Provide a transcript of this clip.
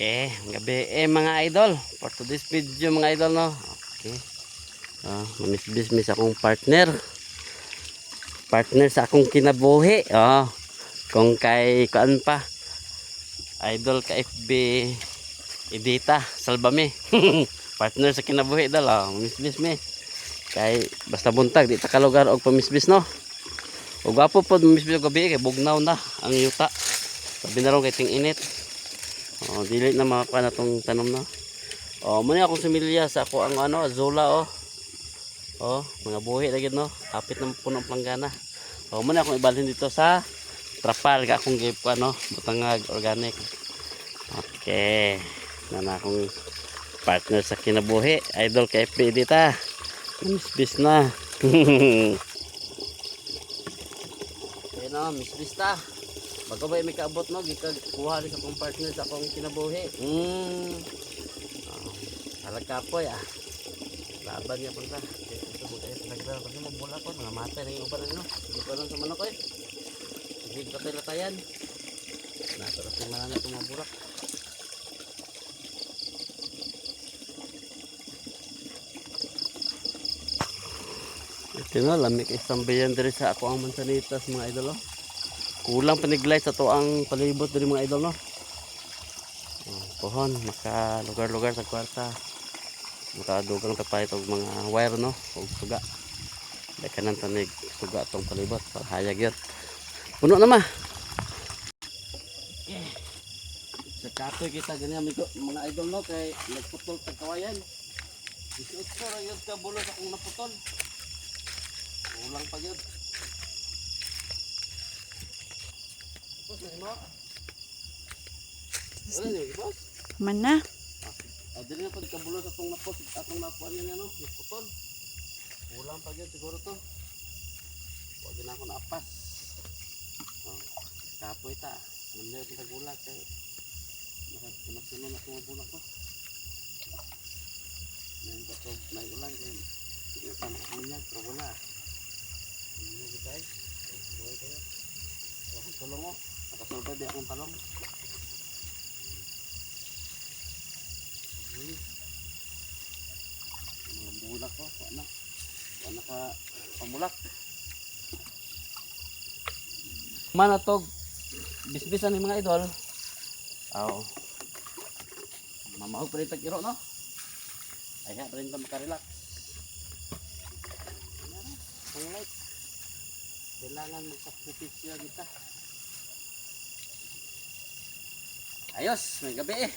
Okay, gabi mga idol. For today's video mga idol no. Okay. Mamis-bismis akong partner. Partner sa akong kinabuhi. Kung kay kuan pa. Idol ka FB Edita Salbame. Partner sa kinabuhi dal. Mamis-bismis. Kay basta buntag di ta ka lugar og pamisbis no. Og apo pod mamisbis gabi kay bugnaw na ang yuta. Sabi na ron kay ting init. Dili na makakuha na itong tanom na. Muna akong sumilya sa ako ang Zola mga buhi na gid no. Kapit na puno ang planggana. Muna akong ibalhin dito sa trapal ka akong give butangag organic. Okay. Na akong partner sa kinabuhi, idol kay FB dita. Misbis na. Misbis ta. Bago ba may kaabot no, gikakuha rin sa akong partner sa akong kinabuhi. Alag kapoy Laban niya punta. Ito mo tayo sa nagdara. Pag mo mula ko, mga matay na yung upan ano. Hindi ko lang sa manok Hindi ko tayo latayan. Natarap yung marami itong mga burak. Ito no, lamig isang bayan diri sa ako ang mansanitas mga idol Kulang paniglay sa to ang palibot diri mga idol no. Pohon maka lugar-lugar sa kwarta. Makadugang tapay og mga wire no og suga. Dai kanan tanig suga tong palibot para hayag yun. Puno na ma. Okay. Sa katoy kita ganyan mga idol no kay nagputol sa kawayan. Ito ra yun ka bulos akong naputol. Kulang pa yun. Mana? Dili na po kabulos atong napot atong napuan yan putol. Kulang pa gyud siguro to. Wag na ako naapas. Kapoy ta. Manlay kita gulak kay makasunod na akong bulak ko. Nang katog may ulan kay ipan ko niya pero wala. Ano gitay? Buhay kayo. Tulong mo. Nakasulbad di akong talong. Mga bulak ko. Wala ka pamulak. Manatog. Bisbisan ni mga idol. Mamahog pa rin tag-iro no? Ay pa rin makarelax. Panglight. Kailangan magsakripisyo kita. Ayos, may gabi